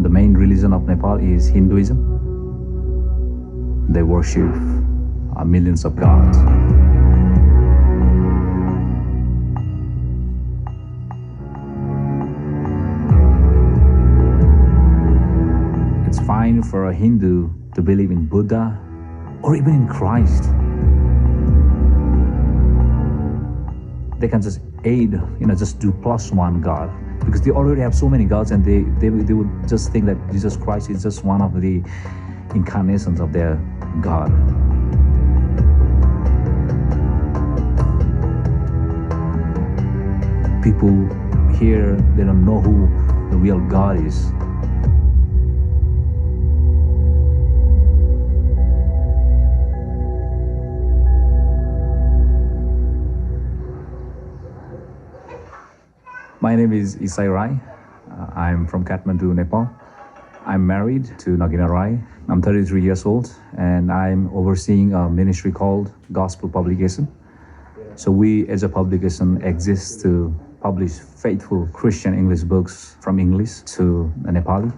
The main religion of Nepal is Hinduism. They worship millions of gods. It's fine for a Hindu to believe in Buddha or even in Christ. They can just aid, just do plus one God, because they already have so many gods, and they would just think that Jesus Christ is just one of the incarnations of their God. People here, they don't know who the real God is. My name is Isai Rai. I'm from Kathmandu, Nepal. I'm married to Nagina Rai. I'm 33 years old, and I'm overseeing a ministry called Gospel Publication. So we, as a publication, exist to publish faithful Christian English books from English to Nepali.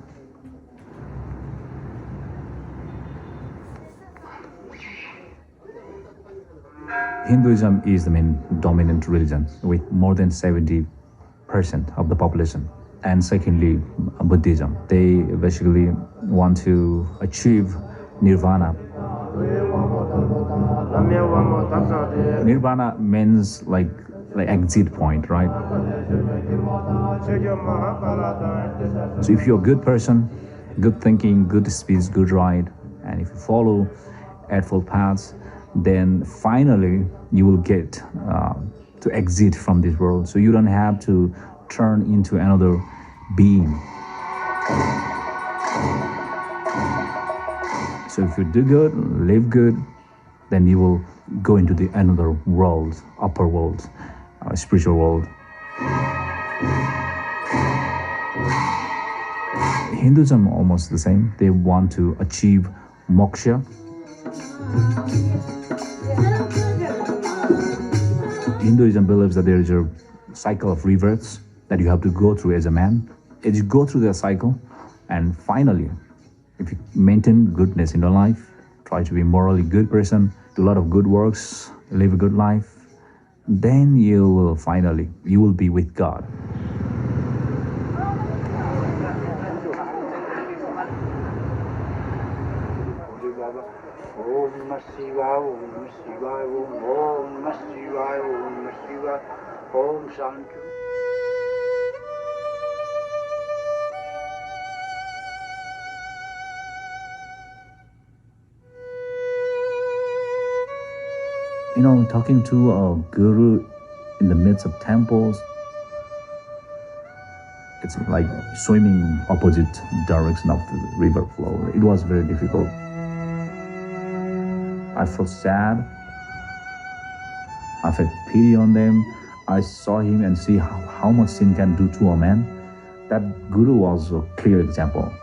Hinduism is the main dominant religion with more than 70% of the population. And secondly, Buddhism. They basically want to achieve nirvana. Nirvana means like exit point, right? So if you're a good person, good thinking, good speech, good ride, and if you follow Eightfold Paths, then finally you will get to exit from this world. So you don't have to turn into another being. So if you do good, live good, then you will go into the another world, upper world, spiritual world. Hinduism almost the same. They want to achieve moksha. Hinduism believes that there is a cycle of rebirths that you have to go through as a man. As you go through that cycle, and finally, if you maintain goodness in your life, try to be a morally good person, do a lot of good works, live a good life, then you will be with God. Talking to a guru in the midst of temples, it's like swimming opposite direction of the river flow. It was very difficult. I felt sad. I felt pity on them. I saw him and see how much sin can do to a man. That guru was a clear example.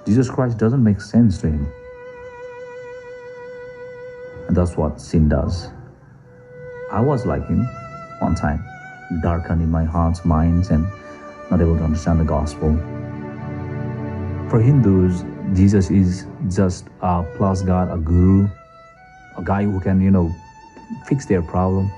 Jesus Christ doesn't make sense to him. And that's what sin does. I was like him one time, darkened in my heart's minds and not able to understand the gospel. For Hindus, Jesus is just a plus God, a guru, a guy who can, fix their problem.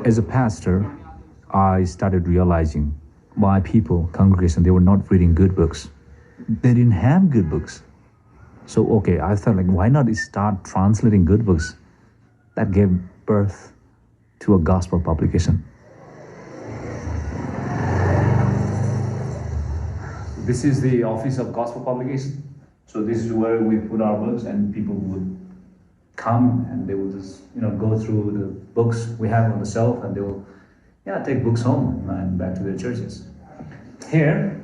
As a pastor, I started realizing why congregation, they were not reading good books. They didn't have good books. So, I thought, why not start translating good books? That gave birth to a gospel publication. This is the office of gospel publication. So this is where we put our books, and people would come and they will just, go through the books we have on the shelf, and they will, take books home and back to their churches. Here,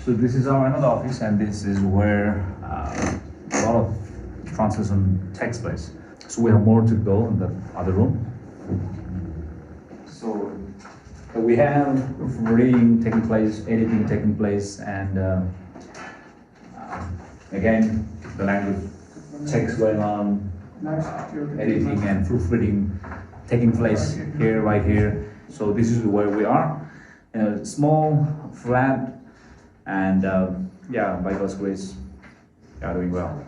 so this is our another office, and this is where a lot of translation takes place. So we have more to go in the other room. So we have reading taking place, editing taking place, and Again, the language checks going on, editing and proofreading taking place here, right here. So this is where we are. Small, flat, and yeah, by God's grace, we are doing well.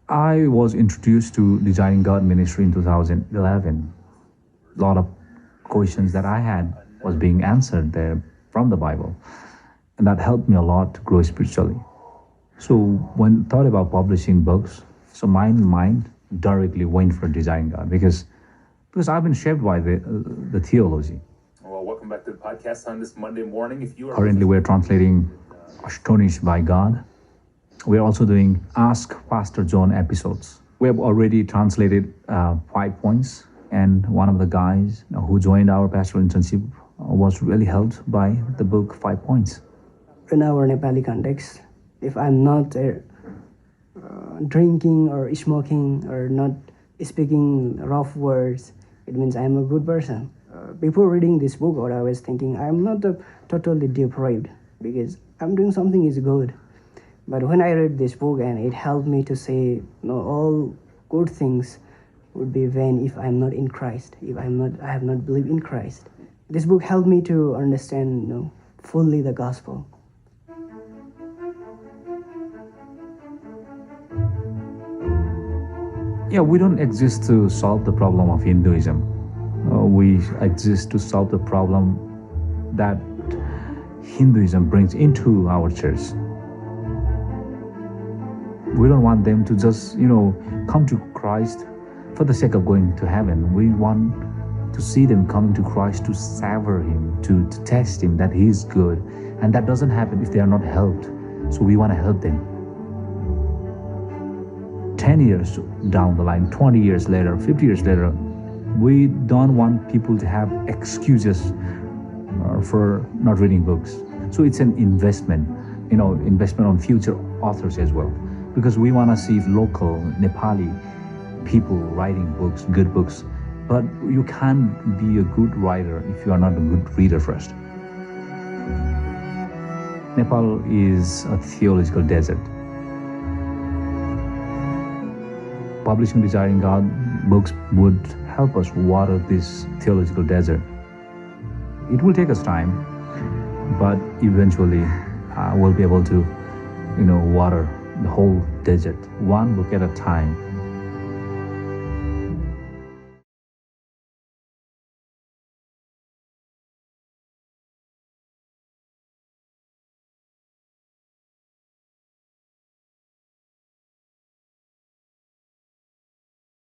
I was introduced to Designing God ministry in 2011. A lot of questions that I had was being answered there from the Bible, and that helped me a lot to grow spiritually. So when thought about publishing books, so my mind directly went for Designing God because I've been shaped by the theology. Well, welcome back to the podcast on this Monday morning. If you are Currently, we're translating Astonished by God. We're also doing Ask Pastor John episodes. We have already translated 5 points, and one of the guys who joined our pastoral internship was really helped by the book 5 points. In our Nepali context, if I'm not drinking or smoking or not speaking rough words, it means I'm a good person. Before reading this book, what I was thinking, I'm not totally depraved because I'm doing something is good. But when I read this book, and it helped me to say, no, all good things would be vain if I'm not in Christ, if I have not believed in Christ. This book helped me to understand, fully the gospel. Yeah, we don't exist to solve the problem of Hinduism. We exist to solve the problem that Hinduism brings into our church. We don't want them to just, come to Christ for the sake of going to heaven. We want to see them coming to Christ to savor Him, to test Him that He is good. And that doesn't happen if they are not helped. So we want to help them. 10 years down the line, 20 years later, 50 years later, we don't want people to have excuses for not reading books. So it's an investment, investment on future authors as well. Because we want to see local Nepali people writing books, good books. But you can't be a good writer if you are not a good reader first. Nepal is a theological desert. Publishing Desiring God books would help us water this theological desert. It will take us time, but eventually we'll be able to, water the whole desert, one book at a time.